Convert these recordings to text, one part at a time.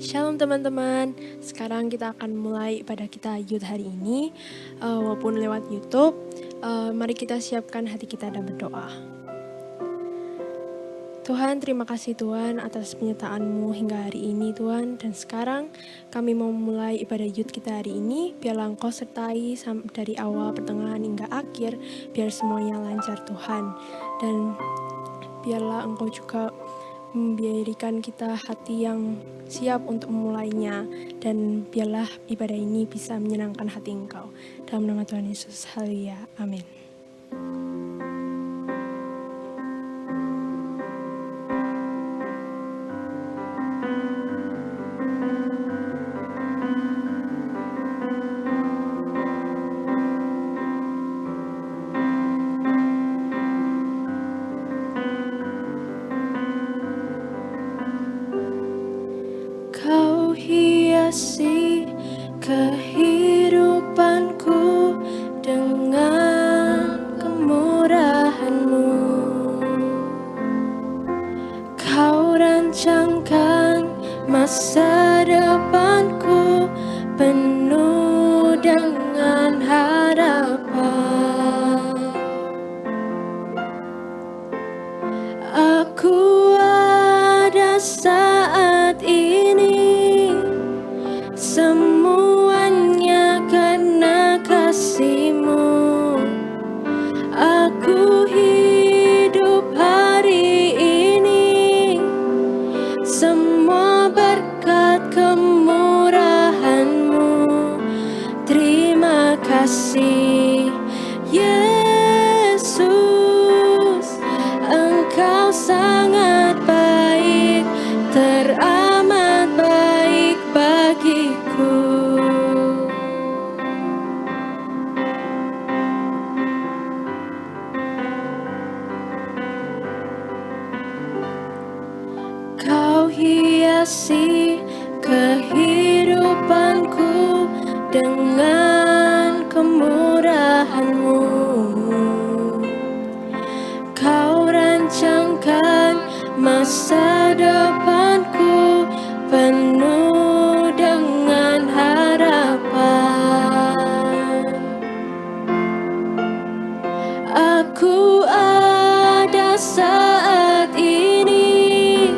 Shalom teman-teman, sekarang kita akan mulai ibadah kita Youth hari ini, walaupun lewat YouTube. Mari kita siapkan hati kita dan berdoa. Tuhan, terima kasih Tuhan atas penyertaan-Mu hingga hari ini Tuhan. Dan sekarang kami mau mulai ibadah Youth kita hari ini. Biarlah Engkau sertai dari awal, pertengahan hingga akhir. Biar semuanya lancar Tuhan. Dan biarlah Engkau juga memberikan kita hati yang siap untuk memulainya. Dan biarlah ibadah ini bisa menyenangkan hati Engkau. Dalam nama Tuhan Yesus, haleluya, amin. Kau hiasi kehidupanku dengan kemurahan-Mu. Kau rancangkan masa depanku penuh dengan harapan. Aku ada saat ini, semuanya karena kasih-Mu. Aku hidup hari ini, semua berkat kemurahan-Mu. Terima kasih Yesus, Engkau sangat baik, teramat baik bagiku. Kau hiasi kehidupanku dengan kemurahan-Mu. Kau rancangkan masa depanku penuh dengan harapan. Aku ada saat ini,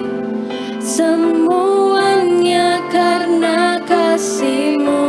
semuanya karena kasih-Mu.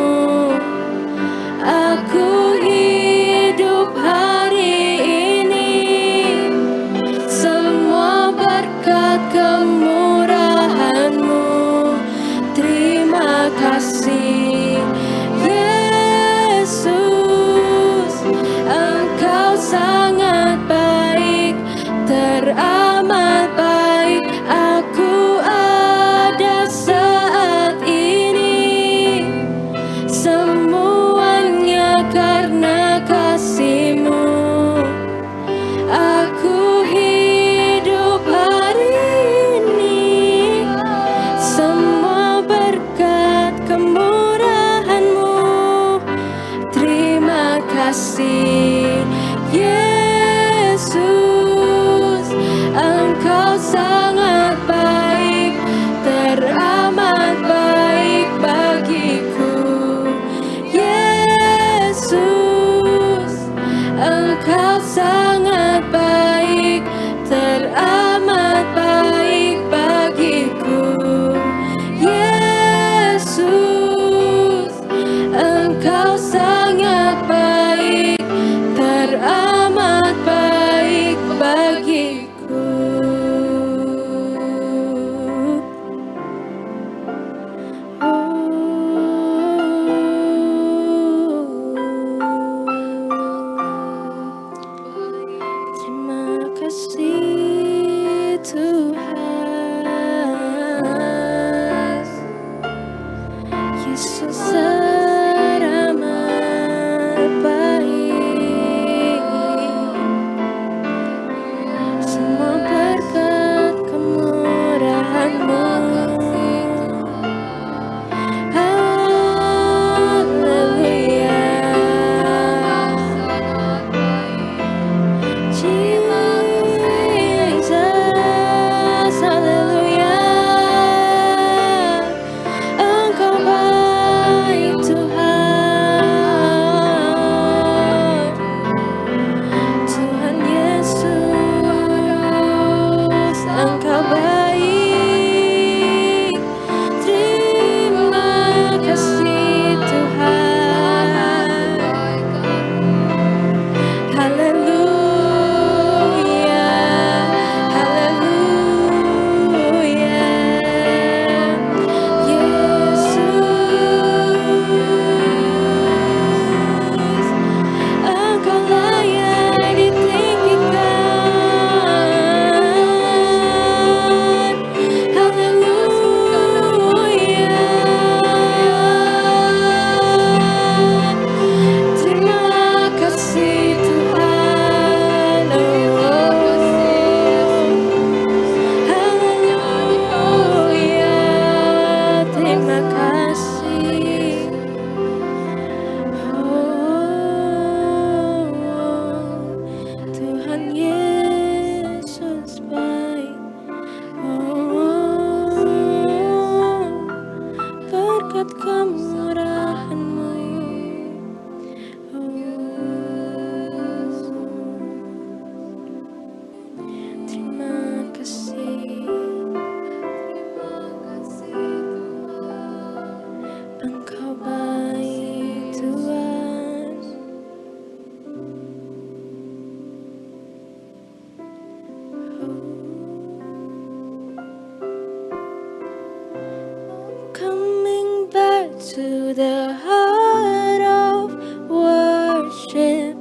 to the heart of worship,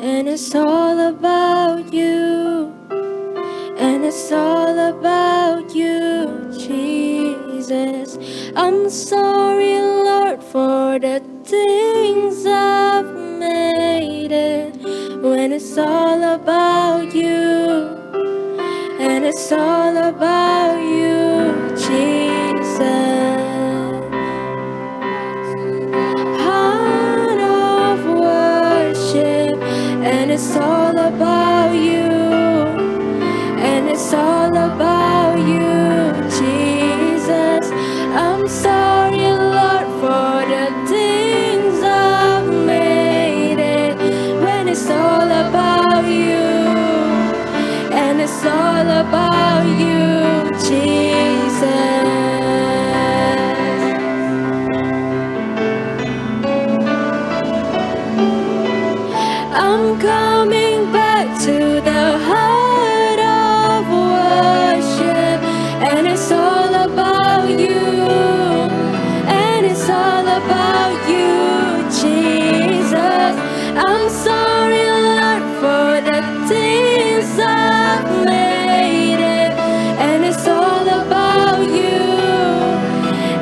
and it's all about you, and it's all about you, Jesus. I'm sorry, Lord, for the things I've made it, when it's all about you, and it's all about you, Jesus. Heart of worship, and it's all about you, and it's all about you, Jesus. I'm sorry, Lord, for the things I've made it, when it's all about you, and it's all about you, Jesus. I'm coming back to the heart of worship, and it's all about you, and it's all about you, Jesus. I'm sorry, Lord, for the things I've made it, and it's all about you,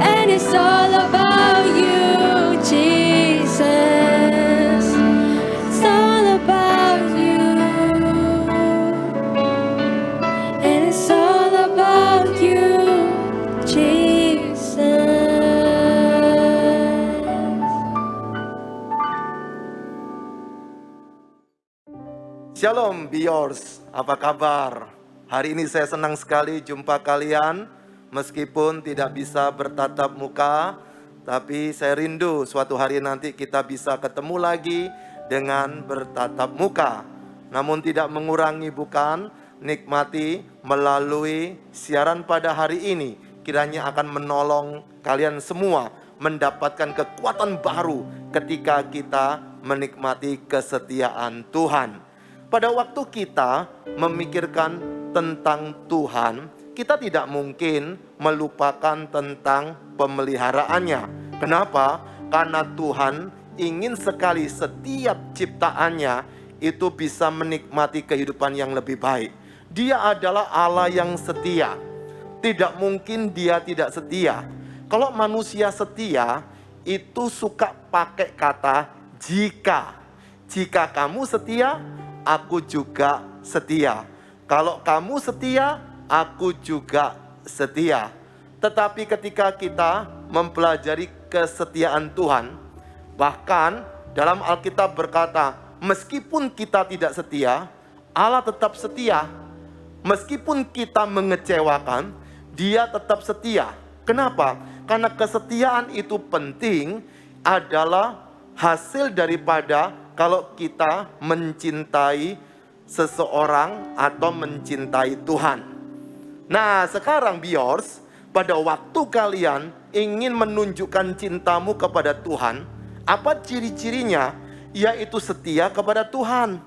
and it's all about you, Jesus. It's all about you, and it's all about you, Jesus. Shalom Biors, apa kabar? Hari ini saya senang sekali jumpa kalian. Meskipun tidak bisa bertatap muka, tapi saya rindu suatu hari nanti kita bisa ketemu lagi dengan bertatap muka. Namun tidak mengurangi bukan, nikmati melalui siaran pada hari ini. Kiranya akan menolong kalian semua mendapatkan kekuatan baru ketika kita menikmati kesetiaan Tuhan. Pada waktu kita memikirkan tentang Tuhan, kita tidak mungkin melupakan tentang pemeliharaannya. Kenapa? Karena Tuhan ingin sekali setiap ciptaannya itu bisa menikmati kehidupan yang lebih baik. Dia adalah Allah yang setia. Tidak mungkin dia tidak setia. Kalau manusia setia, itu suka pakai kata jika. Jika kamu setia, aku juga setia. Kalau kamu setia, aku juga setia. Tetapi ketika kita mempelajari kesetiaan Tuhan, bahkan dalam Alkitab berkata, meskipun kita tidak setia, Allah tetap setia. Meskipun kita mengecewakan, Dia tetap setia. Kenapa? Karena kesetiaan itu penting, adalah hasil daripada kalau kita mencintai seseorang atau mencintai Tuhan. Nah, sekarang Biors, pada waktu kalian ingin menunjukkan cintamu kepada Tuhan, apa ciri-cirinya? Yaitu setia kepada Tuhan.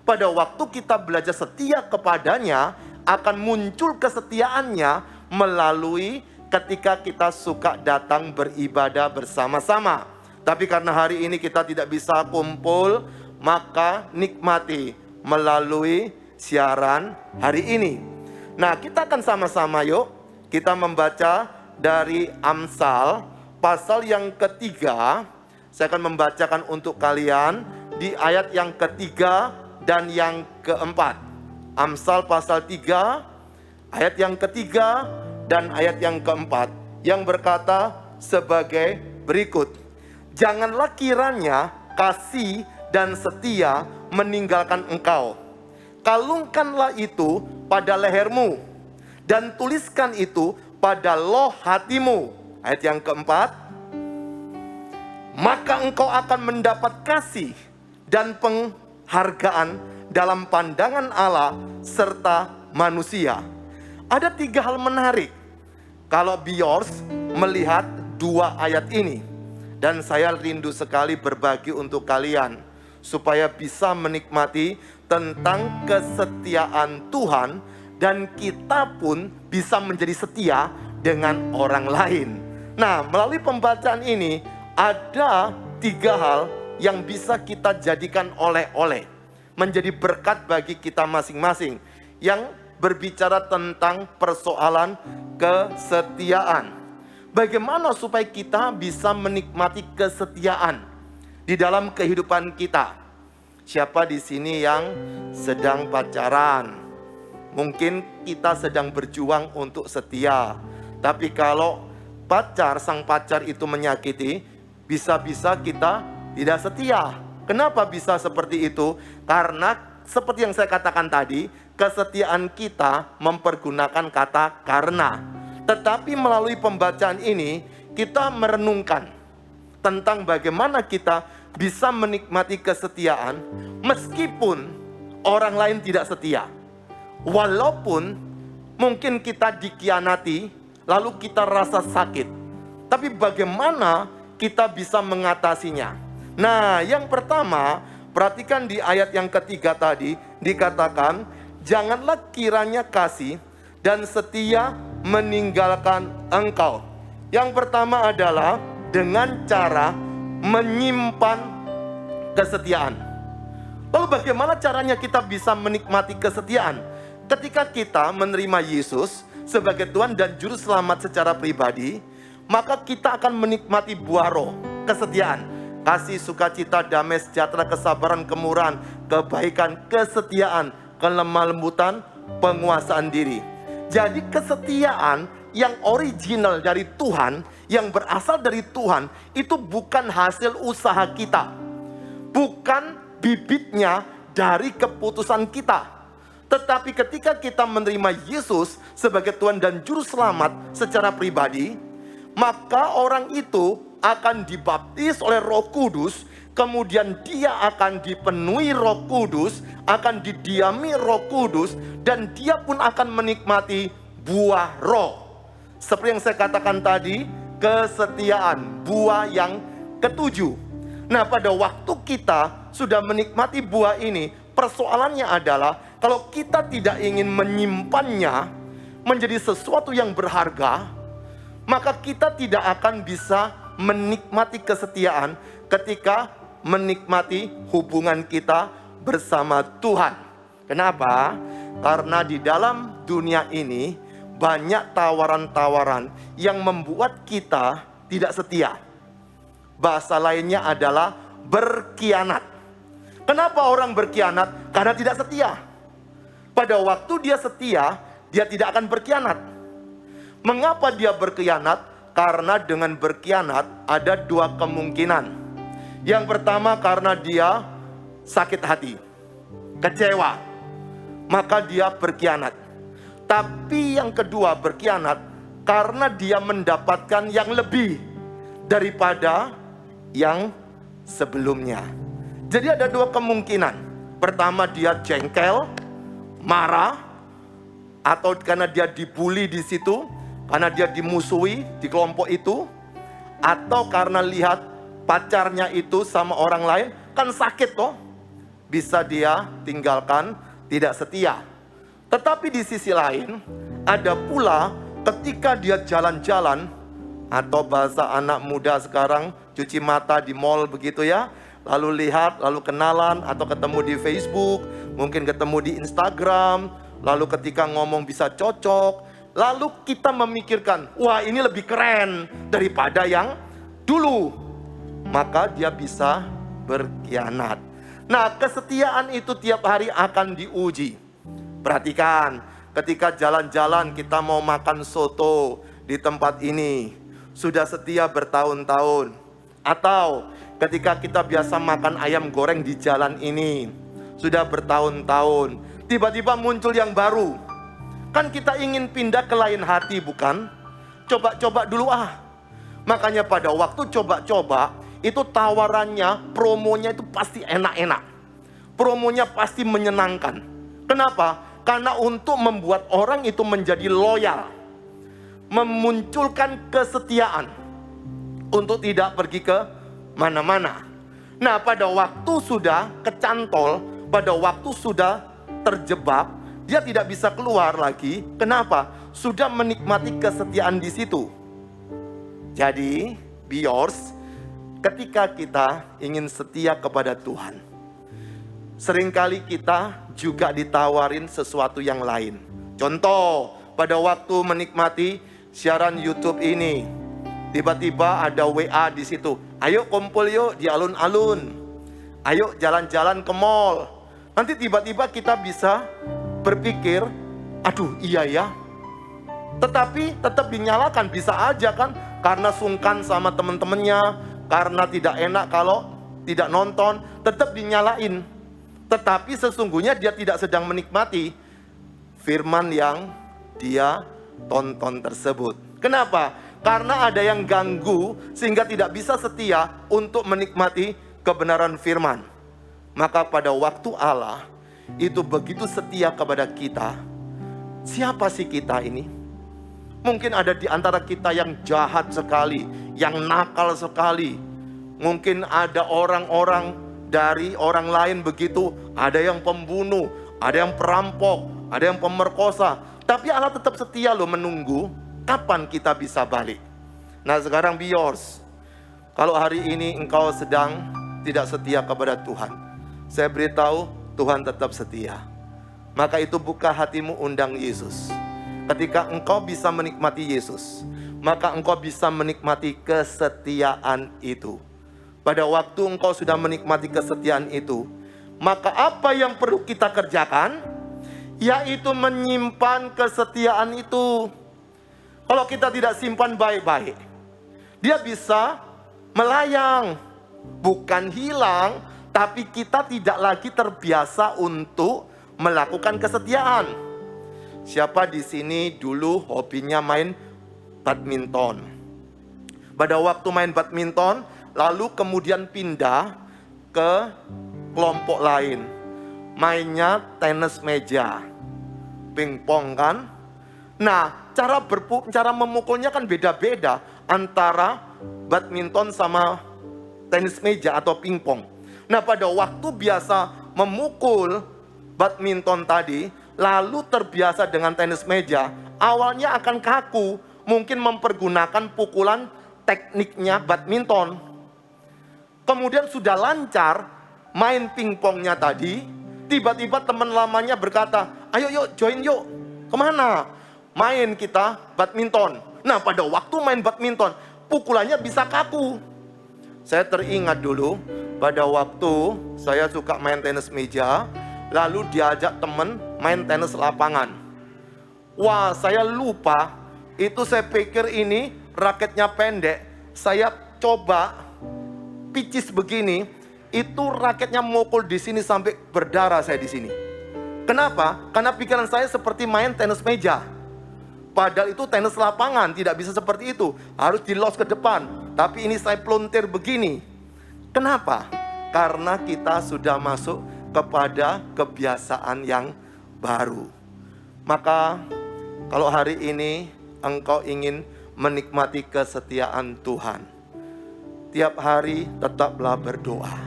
Pada waktu kita belajar setia kepadanya, akan muncul kesetiaannya melalui ketika kita suka datang beribadah bersama-sama. Tapi karena hari ini kita tidak bisa kumpul, maka nikmati melalui siaran hari ini. Nah, kita akan sama-sama yuk, kita membaca dari Amsal pasal yang ketiga. Saya akan membacakan untuk kalian di ayat yang ketiga dan yang keempat. Amsal pasal 3, ayat yang ketiga dan ayat yang keempat, yang berkata sebagai berikut. Janganlah kiranya kasih dan setia meninggalkan engkau. Kalungkanlah itu pada lehermu, dan tuliskan itu pada loh hatimu. Ayat yang keempat. Maka engkau akan mendapat kasih dan penghargaan dalam pandangan Allah serta manusia. Ada 3 hal menarik kalau Biors melihat 2 ayat ini. Dan saya rindu sekali berbagi untuk kalian, supaya bisa menikmati tentang kesetiaan Tuhan, dan kita pun bisa menjadi setia dengan orang lain. Nah, melalui pembacaan ini, ada 3 hal yang bisa kita jadikan oleh-oleh, menjadi berkat bagi kita masing-masing, yang berbicara tentang persoalan kesetiaan. Bagaimana supaya kita bisa menikmati kesetiaan di dalam kehidupan kita? Siapa di sini yang sedang pacaran? Mungkin kita sedang berjuang untuk setia. Tapi kalau sang pacar itu menyakiti, bisa-bisa kita tidak setia. Kenapa bisa seperti itu? Karena seperti yang saya katakan tadi, kesetiaan kita mempergunakan kata karena. Tetapi melalui pembacaan ini, kita merenungkan tentang bagaimana kita bisa menikmati kesetiaan meskipun orang lain tidak setia. Walaupun mungkin kita dikhianati, lalu kita rasa sakit, tapi bagaimana kita bisa mengatasinya? Nah, yang pertama, perhatikan di ayat yang ketiga tadi, dikatakan, janganlah kiranya kasih dan setia meninggalkan engkau. Yang pertama adalah dengan cara menyimpan kesetiaan. Lalu bagaimana caranya kita bisa menikmati kesetiaan? Ketika kita menerima Yesus sebagai Tuhan dan Juru Selamat secara pribadi, maka kita akan menikmati buah roh, kesetiaan, kasih, sukacita, damai, sejahtera, kesabaran, kemurahan, kebaikan, kesetiaan, kelemah lembutan, penguasaan diri. Jadi kesetiaan yang original dari Tuhan, yang berasal dari Tuhan, itu bukan hasil usaha kita, bukan bibitnya dari keputusan kita. Tetapi ketika kita menerima Yesus sebagai Tuhan dan Juru Selamat secara pribadi, maka orang itu akan dibaptis oleh Roh Kudus, kemudian dia akan dipenuhi Roh Kudus, akan didiami Roh Kudus, dan dia pun akan menikmati buah roh. Seperti yang saya katakan tadi, kesetiaan, buah yang ketujuh. Nah, pada waktu kita sudah menikmati buah ini, persoalannya adalah kalau kita tidak ingin menyimpannya menjadi sesuatu yang berharga, maka kita tidak akan bisa menikmati kesetiaan ketika menikmati hubungan kita bersama Tuhan. Kenapa? Karena di dalam dunia ini banyak tawaran-tawaran yang membuat kita tidak setia. Bahasa lainnya adalah berkhianat. Kenapa orang berkhianat? Karena tidak setia. Pada waktu dia setia, dia tidak akan berkhianat. Mengapa dia berkhianat? Karena dengan berkhianat ada 2 kemungkinan. Yang pertama, karena dia sakit hati, kecewa, maka dia berkhianat. Tapi yang kedua, berkhianat karena dia mendapatkan yang lebih daripada yang sebelumnya. Jadi ada 2 kemungkinan. Pertama, dia jengkel, marah, atau karena dia dibully di situ, karena dia dimusuhi di kelompok itu, atau karena lihat pacarnya itu sama orang lain, kan sakit toh, bisa dia tinggalkan, tidak setia. Tetapi di sisi lain, ada pula ketika dia jalan-jalan, atau bahasa anak muda sekarang, cuci mata di mall begitu ya, lalu lihat, lalu kenalan, atau ketemu di Facebook, mungkin ketemu di Instagram, lalu ketika ngomong bisa cocok, lalu kita memikirkan, wah ini lebih keren daripada yang dulu, maka dia bisa berkhianat. Nah, kesetiaan itu tiap hari akan diuji. Perhatikan, ketika jalan-jalan kita mau makan soto di tempat ini, sudah setia bertahun-tahun. Atau ketika kita biasa makan ayam goreng di jalan ini, sudah bertahun-tahun, tiba-tiba muncul yang baru. Kan kita ingin pindah ke lain hati, bukan? Coba-coba dulu ah. Makanya pada waktu coba-coba, itu tawarannya, promonya itu pasti enak-enak. Promonya pasti menyenangkan. Kenapa? Karena untuk membuat orang itu menjadi loyal, memunculkan kesetiaan untuk tidak pergi ke mana-mana. Nah, pada waktu sudah kecantol, pada waktu sudah terjebak, dia tidak bisa keluar lagi. Kenapa? Sudah menikmati kesetiaan di situ. Jadi, be yours, ketika kita ingin setia kepada Tuhan, seringkali kita juga ditawarin sesuatu yang lain. Contoh, pada waktu menikmati siaran YouTube ini, tiba-tiba ada WA di situ. Ayo kumpul yuk di alun-alun. Ayo jalan-jalan ke mall. Nanti tiba-tiba kita bisa berpikir, aduh iya ya. Tetapi tetap dinyalakan, bisa aja kan, karena sungkan sama teman-temannya, karena tidak enak kalau tidak nonton, tetap dinyalain. Tetapi sesungguhnya dia tidak sedang menikmati firman yang dia tonton tersebut. Kenapa? Karena ada yang ganggu sehingga tidak bisa setia untuk menikmati kebenaran firman. Maka pada waktu Allah itu begitu setia kepada kita. Siapa sih kita ini? Mungkin ada di antara kita yang jahat sekali, yang nakal sekali. Mungkin ada orang-orang dari orang lain begitu, ada yang pembunuh, ada yang perampok, ada yang pemerkosa. Tapi Allah tetap setia loh, menunggu kapan kita bisa balik. Nah sekarang be yours. Kalau hari ini engkau sedang tidak setia kepada Tuhan, saya beritahu Tuhan tetap setia. Maka itu buka hatimu, undang Yesus. Ketika engkau bisa menikmati Yesus, maka engkau bisa menikmati kesetiaan itu. Pada waktu engkau sudah menikmati kesetiaan itu, maka apa yang perlu kita kerjakan? Yaitu menyimpan kesetiaan itu. Kalau kita tidak simpan baik-baik, dia bisa melayang. Bukan hilang, tapi kita tidak lagi terbiasa untuk melakukan kesetiaan. Siapa di sini dulu hobinya main badminton? Pada waktu main badminton, lalu kemudian pindah ke kelompok lain. Mainnya tenis meja, pingpong kan? Nah, cara memukulnya kan beda-beda antara badminton sama tenis meja atau pingpong. Nah, pada waktu biasa memukul badminton tadi, lalu terbiasa dengan tenis meja, awalnya akan kaku, mungkin mempergunakan pukulan tekniknya badminton. Kemudian sudah lancar main pingpongnya tadi, tiba-tiba teman lamanya berkata, ayo yuk join yuk. Kemana? Main kita badminton. Nah pada waktu main badminton, pukulannya bisa kaku. Saya teringat dulu, pada waktu saya suka main tenis meja, lalu diajak teman main tenis lapangan. Wah, saya lupa, itu saya pikir ini raketnya pendek. Saya coba picis begini, itu raketnya mukul di sini sampai berdarah saya di sini. Kenapa? Karena pikiran saya seperti main tenis meja. Padahal itu tenis lapangan, tidak bisa seperti itu. Harus di-loss ke depan. Tapi ini saya pelontir begini. Kenapa? Karena kita sudah masuk kepada kebiasaan yang baru. Maka kalau hari ini engkau ingin menikmati kesetiaan Tuhan, tiap hari tetaplah berdoa.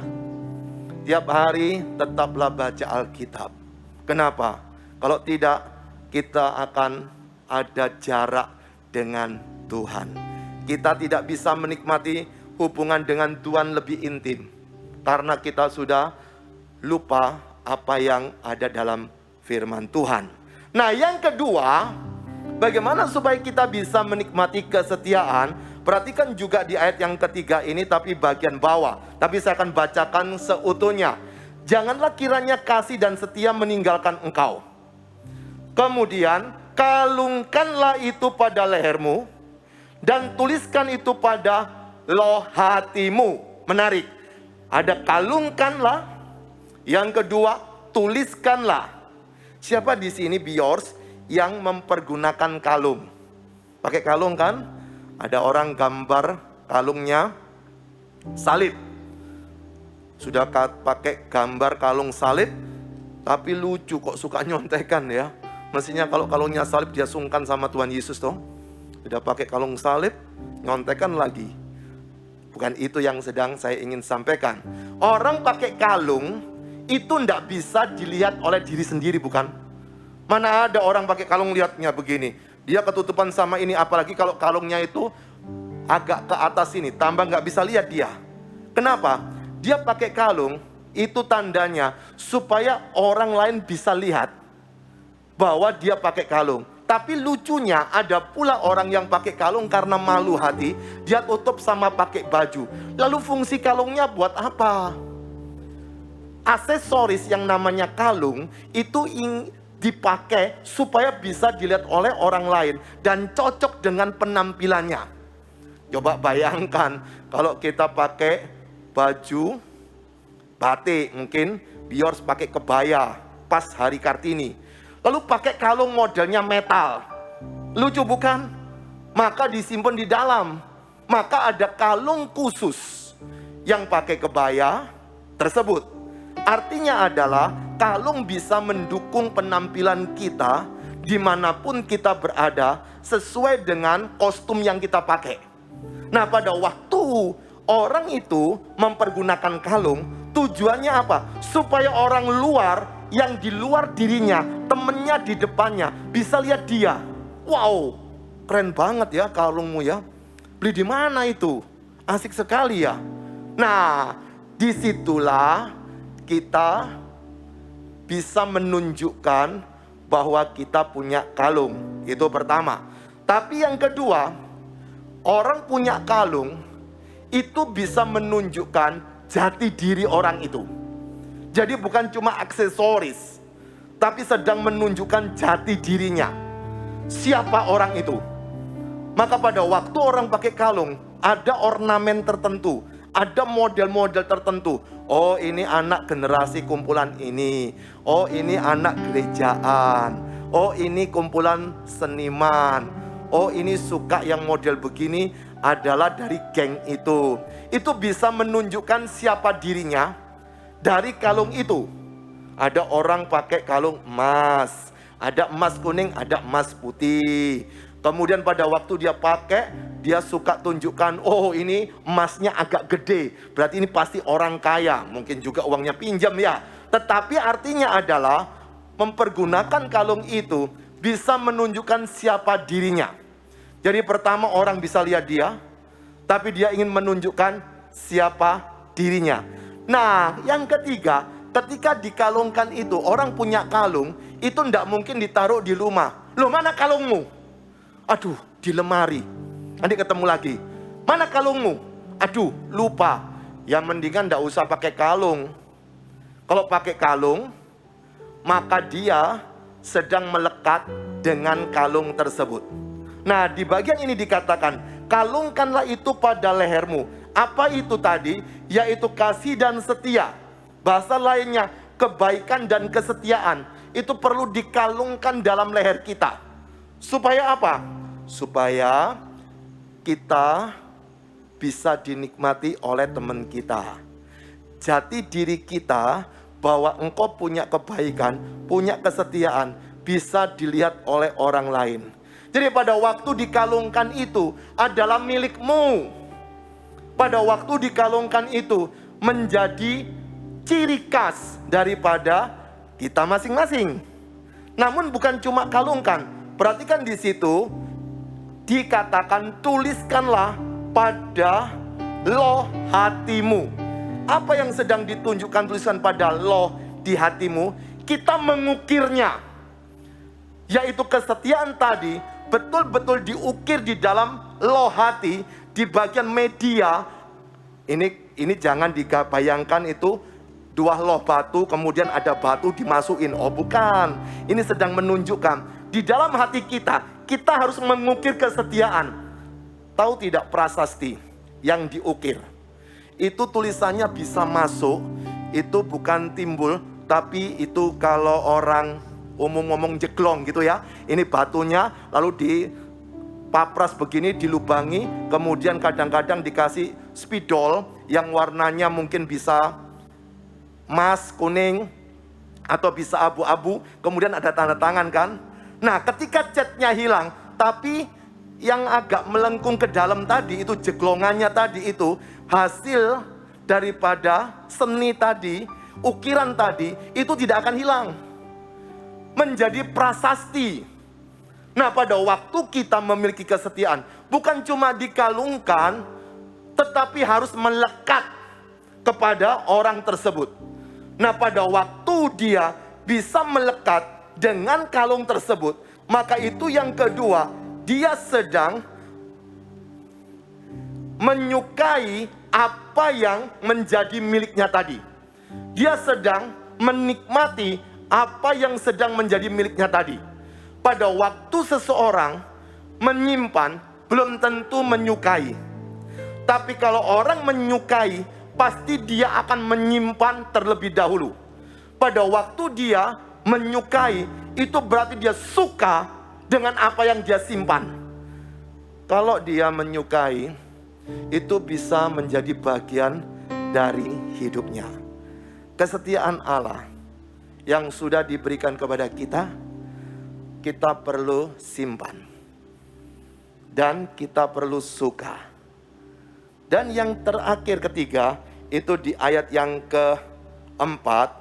Tiap hari tetaplah baca Alkitab. Kenapa? Kalau tidak, kita akan ada jarak dengan Tuhan. Kita tidak bisa menikmati hubungan dengan Tuhan lebih intim, karena kita sudah lupa apa yang ada dalam firman Tuhan. Nah yang kedua, bagaimana supaya kita bisa menikmati kesetiaan? Perhatikan juga di ayat yang ketiga ini, tapi bagian bawah. Tapi saya akan bacakan seutuhnya. Janganlah kiranya kasih dan setia meninggalkan engkau. Kemudian kalungkanlah itu pada lehermu dan tuliskan itu pada loh hatimu. Menarik. Ada kalungkanlah. Yang kedua, tuliskanlah. Siapa di sini biors yang mempergunakan kalung? Pakai kalung kan? Ada orang gambar kalungnya salib. Sudah pakai gambar kalung salib, tapi lucu kok suka nyontekan ya. Mestinya kalau kalungnya salib dia sungkan sama Tuhan Yesus toh. Sudah pakai kalung salib, nyontekan lagi. Bukan itu yang sedang saya ingin sampaikan. Orang pakai kalung itu tidak bisa dilihat oleh diri sendiri, bukan? Mana ada orang pakai kalung lihatnya begini. Dia ketutupan sama ini, apalagi kalau kalungnya itu agak ke atas ini, tambah nggak bisa lihat dia. Kenapa? Dia pakai kalung, itu tandanya supaya orang lain bisa lihat bahwa dia pakai kalung. Tapi lucunya ada pula orang yang pakai kalung karena malu hati, dia tutup sama pakai baju. Lalu fungsi kalungnya buat apa? Aksesoris yang namanya kalung itu dipakai supaya bisa dilihat oleh orang lain dan cocok dengan penampilannya. Coba bayangkan kalau kita pakai baju batik, mungkin Biors pakai kebaya pas hari Kartini, lalu pakai kalung modelnya metal. Lucu bukan? Maka disimpan di dalam. Maka ada kalung khusus yang pakai kebaya tersebut. Artinya adalah kalung bisa mendukung penampilan kita dimanapun kita berada sesuai dengan kostum yang kita pakai. Nah, pada waktu orang itu mempergunakan kalung, tujuannya apa? Supaya orang luar yang di luar dirinya, temennya di depannya bisa lihat dia. Wow, keren banget ya kalungmu ya. Beli di mana itu? Asik sekali ya. Nah, disitulah kita bisa menunjukkan bahwa kita punya kalung. Itu pertama. Tapi yang kedua, orang punya kalung itu bisa menunjukkan jati diri orang itu. Jadi bukan cuma aksesoris, tapi sedang menunjukkan jati dirinya. Siapa orang itu? Maka pada waktu orang pakai kalung, ada ornamen tertentu, ada model-model tertentu. Oh, ini anak generasi kumpulan ini. Oh, ini anak gerejaan. Oh, ini kumpulan seniman. Oh, ini suka yang model begini adalah dari geng itu. Itu bisa menunjukkan siapa dirinya dari kalung itu. Ada orang pakai kalung emas, ada emas kuning, ada emas putih. Kemudian pada waktu dia pakai, dia suka tunjukkan, oh ini emasnya agak gede, berarti ini pasti orang kaya. Mungkin juga uangnya pinjam ya. Tetapi artinya adalah mempergunakan kalung itu bisa menunjukkan siapa dirinya. Jadi pertama orang bisa lihat dia, tapi dia ingin menunjukkan siapa dirinya. Nah, yang ketiga, ketika dikalungkan itu, orang punya kalung, itu tidak mungkin ditaruh di rumah. Loh, mana kalungmu? Aduh, di lemari. Nanti ketemu lagi. Mana kalungmu? Aduh, lupa. Ya mendingan tidak usah pakai kalung. Kalau pakai kalung, maka dia sedang melekat dengan kalung tersebut. Nah, di bagian ini dikatakan, kalungkanlah itu pada lehermu. Apa itu tadi? Yaitu kasih dan setia. Bahasa lainnya, kebaikan dan kesetiaan. Itu perlu dikalungkan dalam leher kita. Supaya apa? Supaya kita bisa dinikmati oleh teman kita. Jati diri kita bahwa engkau punya kebaikan, punya kesetiaan, bisa dilihat oleh orang lain. Jadi pada waktu dikalungkan itu adalah milikmu. Pada waktu dikalungkan itu menjadi ciri khas daripada kita masing-masing. Namun bukan cuma kalungkan. Perhatikan di situ dikatakan tuliskanlah pada loh hatimu. Apa yang sedang ditunjukkan tulisan pada loh di hatimu? Kita mengukirnya, yaitu kesetiaan tadi betul-betul diukir di dalam loh hati, di bagian media. Ini jangan dibayangkan itu dua loh batu kemudian ada batu dimasukin. Oh bukan, ini sedang menunjukkan di dalam hati kita, kita harus mengukir kesetiaan. Tahu tidak prasasti yang diukir? Itu tulisannya bisa masuk, itu bukan timbul, tapi itu kalau orang umum ngomong jeglong gitu ya. Ini batunya lalu dipapras begini, dilubangi, kemudian kadang-kadang dikasih spidol yang warnanya mungkin bisa emas, kuning, atau bisa abu-abu, kemudian ada tanda tangan kan. Nah, ketika catnya hilang, tapi yang agak melengkung ke dalam tadi, itu jeglongannya tadi, itu hasil daripada seni tadi, ukiran tadi, itu tidak akan hilang. Menjadi prasasti. Nah, pada waktu kita memiliki kesetiaan, bukan cuma dikalungkan, tetapi harus melekat kepada orang tersebut. Nah, pada waktu dia bisa melekat dengan kalung tersebut, maka itu yang kedua, dia sedang menyukai apa yang menjadi miliknya tadi. Dia sedang menikmati apa yang sedang menjadi miliknya tadi. Pada waktu seseorang menyimpan, belum tentu menyukai. Tapi kalau orang menyukai, pasti dia akan menyimpan terlebih dahulu. Pada waktu dia menyukai, itu berarti dia suka dengan apa yang dia simpan. Kalau dia menyukai, itu bisa menjadi bagian dari hidupnya. Kesetiaan Allah yang sudah diberikan kepada kita, kita perlu simpan. Dan kita perlu suka. Dan yang terakhir ketiga, itu di ayat yang keempat,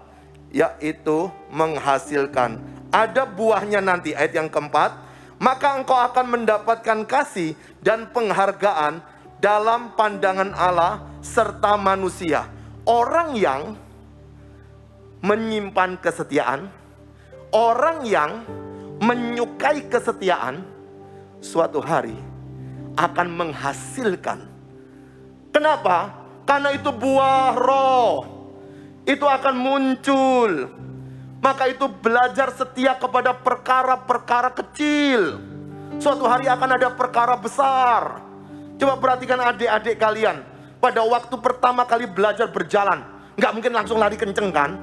yaitu menghasilkan. Ada buahnya nanti, ayat yang keempat. Maka engkau akan mendapatkan kasih dan penghargaan dalam pandangan Allah serta manusia. Orang yang menyimpan kesetiaan, orang yang menyukai kesetiaan, suatu hari akan menghasilkan. Kenapa? Karena itu buah roh. Itu akan muncul. Maka itu belajar setia kepada perkara-perkara kecil. Suatu hari akan ada perkara besar. Coba perhatikan adik-adik kalian. Pada waktu pertama kali belajar berjalan, nggak mungkin langsung lari kenceng kan?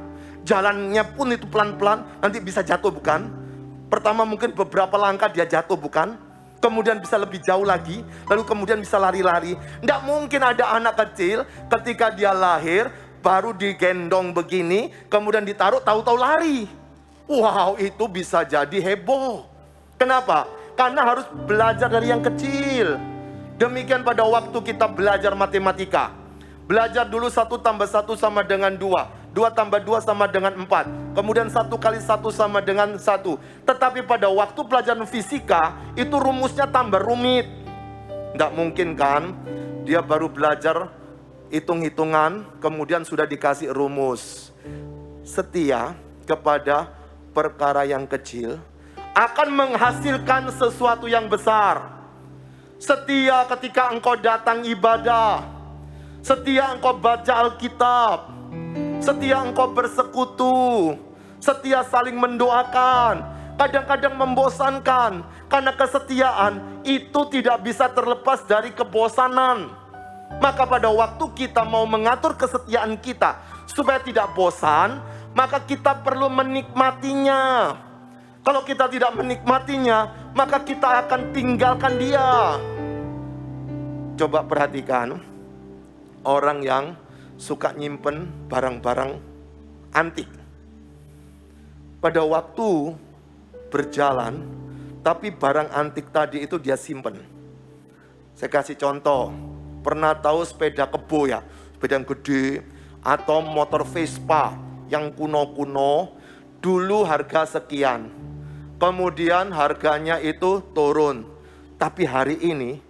Jalannya pun itu pelan-pelan, nanti bisa jatuh bukan? Pertama mungkin beberapa langkah dia jatuh bukan? Kemudian bisa lebih jauh lagi, lalu kemudian bisa lari-lari. Nggak mungkin ada anak kecil ketika dia lahir, baru digendong begini, kemudian ditaruh tahu-tahu lari. Wow, itu bisa jadi heboh. Kenapa? Karena harus belajar dari yang kecil. Demikian pada waktu kita belajar matematika. Belajar dulu 1 tambah 1 sama dengan 2. 2 tambah 2 sama dengan 4. Kemudian 1 kali 1 sama dengan 1. Tetapi pada waktu pelajaran fisika, itu rumusnya tambah rumit. Nggak mungkin kan? Dia baru belajar hitung-hitungan, kemudian sudah dikasih rumus. Setia kepada perkara yang kecil akan menghasilkan sesuatu yang besar. Setia ketika engkau datang ibadah. Setia engkau baca Alkitab. Setia engkau bersekutu. Setia saling mendoakan. Kadang-kadang membosankan. Karena kesetiaan itu tidak bisa terlepas dari kebosanan. Maka pada waktu kita mau mengatur kesetiaan kita supaya tidak bosan, maka kita perlu menikmatinya. Kalau kita tidak menikmatinya, maka kita akan tinggalkan dia. Coba perhatikan orang yang suka nyimpen barang-barang antik. Pada waktu berjalan, tapi barang antik tadi itu dia simpen. Saya kasih contoh. Pernah tahu sepeda kebo ya? Sepeda yang gede. Atau motor Vespa yang kuno-kuno. Dulu harga sekian. Kemudian harganya itu turun. Tapi hari ini,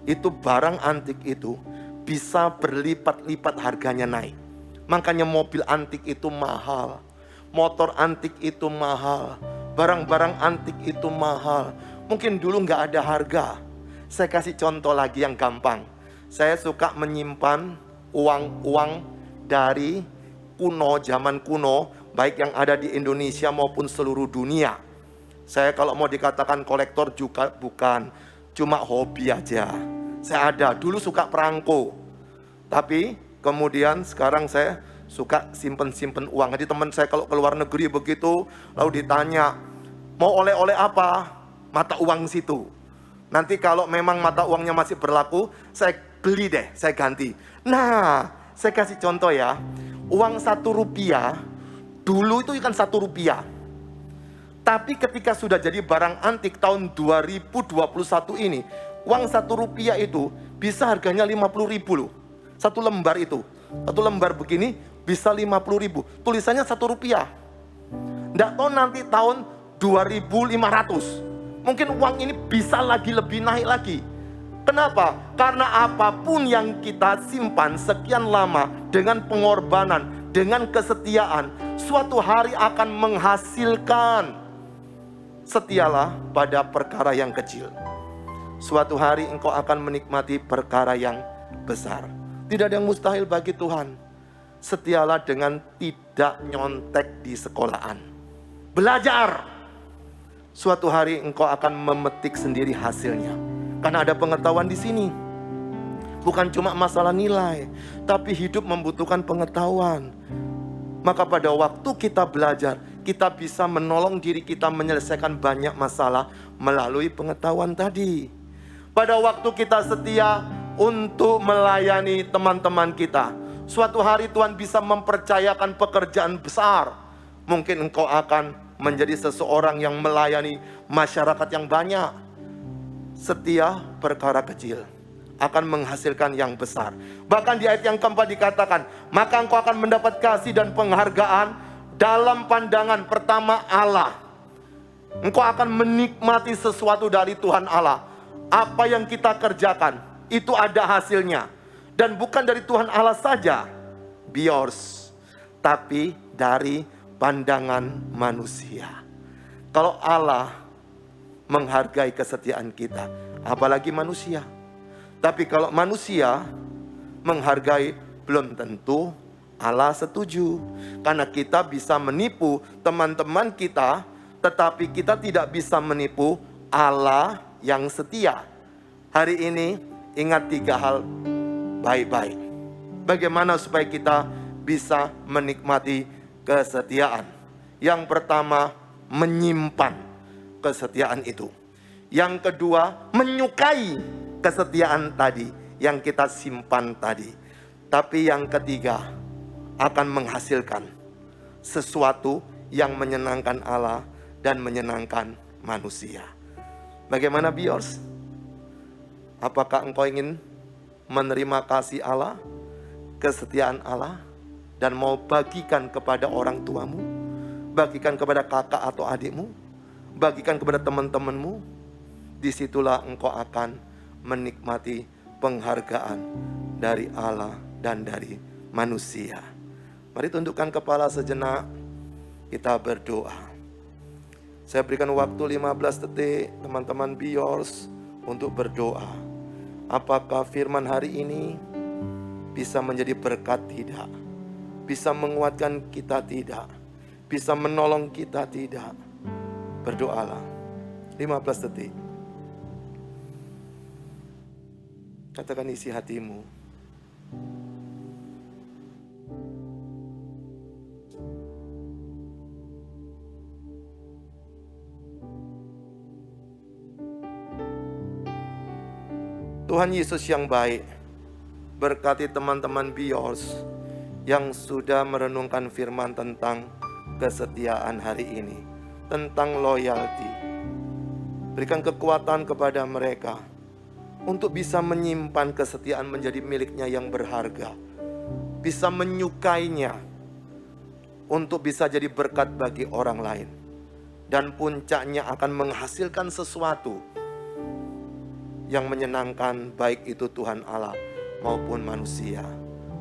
itu barang antik itu bisa berlipat-lipat harganya naik. Makanya mobil antik itu mahal. Motor antik itu mahal. Barang-barang antik itu mahal. Mungkin dulu nggak ada harga. Saya kasih contoh lagi yang gampang. Saya suka menyimpan uang-uang dari kuno, zaman kuno, baik yang ada di Indonesia maupun seluruh dunia. Saya kalau mau dikatakan kolektor juga bukan, cuma hobi aja. Saya ada, dulu suka perangko. Tapi kemudian sekarang saya suka simpen-simpen uang. Jadi teman saya kalau ke luar negeri begitu, lalu ditanya, mau oleh-oleh apa? Mata uang situ. Nanti kalau memang mata uangnya masih berlaku, saya beli deh, saya ganti. Nah, saya kasih contoh ya. Uang 1 rupiah, dulu itu kan 1 rupiah. Tapi ketika sudah jadi barang antik tahun 2021 ini, uang 1 rupiah itu bisa harganya 50.000 loh. 1 lembar itu. 1 lembar begini bisa 50.000. Tulisannya 1 rupiah. Nggak tahu nanti tahun 2.500. Mungkin uang ini bisa lagi lebih naik lagi. Kenapa? Karena apapun yang kita simpan sekian lama dengan pengorbanan, dengan kesetiaan, suatu hari akan menghasilkan. Setialah pada perkara yang kecil. Suatu hari engkau akan menikmati perkara yang besar. Tidak ada yang mustahil bagi Tuhan. Setialah dengan tidak nyontek di sekolahan. Belajar. Suatu hari engkau akan memetik sendiri hasilnya. Karena ada pengetahuan di sini. Bukan cuma masalah nilai, tapi hidup membutuhkan pengetahuan. Maka pada waktu kita belajar, kita bisa menolong diri kita menyelesaikan banyak masalah melalui pengetahuan tadi. Pada waktu kita setia untuk melayani teman-teman kita, suatu hari Tuhan bisa mempercayakan pekerjaan besar. Mungkin engkau akan menjadi seseorang yang melayani masyarakat yang banyak. Setia perkara kecil akan menghasilkan yang besar. Bahkan di ayat yang keempat dikatakan, maka engkau akan mendapat kasih dan penghargaan dalam pandangan pertama Allah. Engkau akan menikmati sesuatu dari Tuhan Allah. Apa yang kita kerjakan, itu ada hasilnya. Dan bukan dari Tuhan Allah saja, bios, tapi dari pandangan manusia. Kalau Allah menghargai kesetiaan kita, apalagi manusia. Tapi kalau manusia menghargai, belum tentu Allah setuju. Karena kita bisa menipu teman-teman kita, tetapi kita tidak bisa menipu Allah yang setia. Hari ini ingat 3 hal baik-baik. Bagaimana supaya kita bisa menikmati kesetiaan? Yang pertama, menyimpan kesetiaan itu. Yang kedua, menyukai kesetiaan tadi yang kita simpan tadi. Tapi yang ketiga, akan menghasilkan sesuatu yang menyenangkan Allah dan menyenangkan manusia. Bagaimana bios? Apakah engkau ingin menerima kasih Allah, kesetiaan Allah, dan mau bagikan kepada orang tuamu, bagikan kepada kakak atau adikmu, bagikan kepada teman-temanmu? Disitulah engkau akan menikmati penghargaan dari Allah dan dari manusia. Mari tundukkan kepala sejenak, kita berdoa. Saya berikan waktu 15 detik teman-teman bios untuk berdoa. Apakah firman hari ini bisa menjadi berkat tidak? Bisa menguatkan kita tidak? Bisa menolong kita tidak? Berdoalah. 15 detik. Katakan isi hatimu. Tuhan Yesus yang baik, berkati teman-teman bios yang sudah merenungkan firman tentang kesetiaan hari ini, tentang loyalty. Berikan kekuatan kepada mereka untuk bisa menyimpan kesetiaan menjadi miliknya yang berharga, bisa menyukainya, untuk bisa jadi berkat bagi orang lain, dan puncaknya akan menghasilkan sesuatu yang menyenangkan, baik itu Tuhan Allah maupun manusia.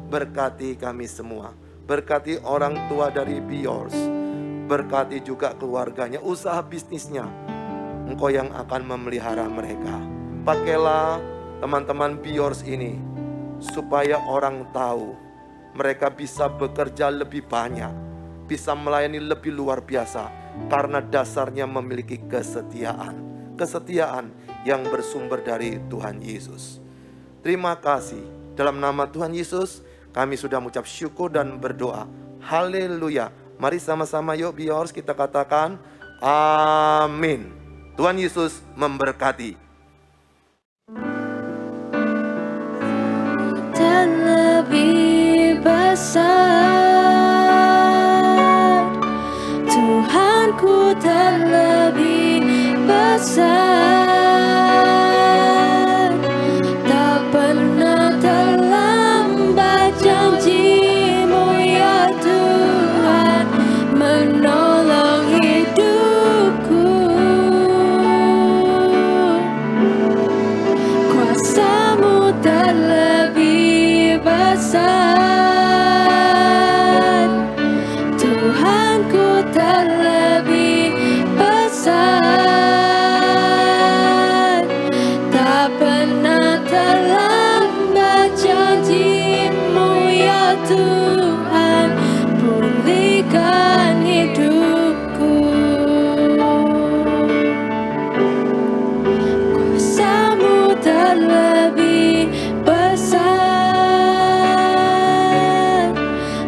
Berkati kami semua, berkati orang tua dari bios, berkati juga keluarganya, usaha bisnisnya. Engkau yang akan memelihara mereka. Pakailah teman-teman bios ini supaya orang tahu mereka bisa bekerja lebih banyak, bisa melayani lebih luar biasa, karena dasarnya memiliki kesetiaan. Kesetiaan yang bersumber dari Tuhan Yesus. Terima kasih. Dalam nama Tuhan Yesus, kami sudah mengucap syukur dan berdoa. Haleluya. Mari sama-sama yuk bios kita katakan amin. Tuhan Yesus memberkati. Dan lebih besar, Tuhanku dan lebih besar, tak pernah terlambat janji-Mu ya Tuhan, menolong hidupku. Kuasa-Mu tak lebih besar, Tuhan, pulihkan hidupku. Kuasa-Mu terlebih besar,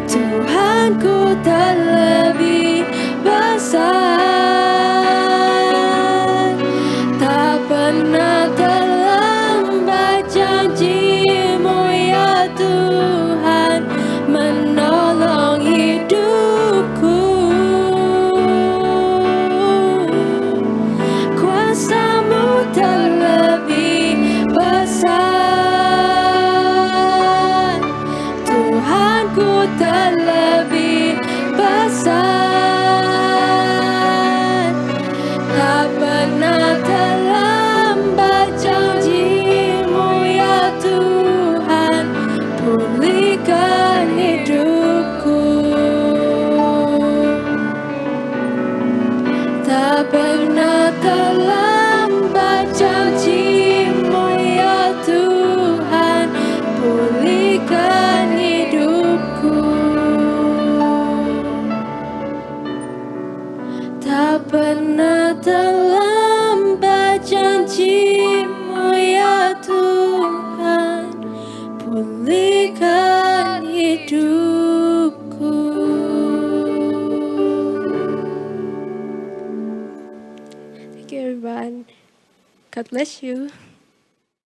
Tuhanku terlebih besar. Tak pernah terlambat janji-Mu ya Tuhan, menolong hidupku. Kuasa-Mu terlebih besar, Tuhanku terlebih besar. Tak pernah terlambat janji-Mu ya Tuhan, pulihkan hidupku. Tak pernah terlambat janji-Mu ya Tuhan, pulihkan hidupku. Tak pernah terlambat janji-Mu ya Tuhan, pulihkan hidupku. Thank you everyone. God bless you.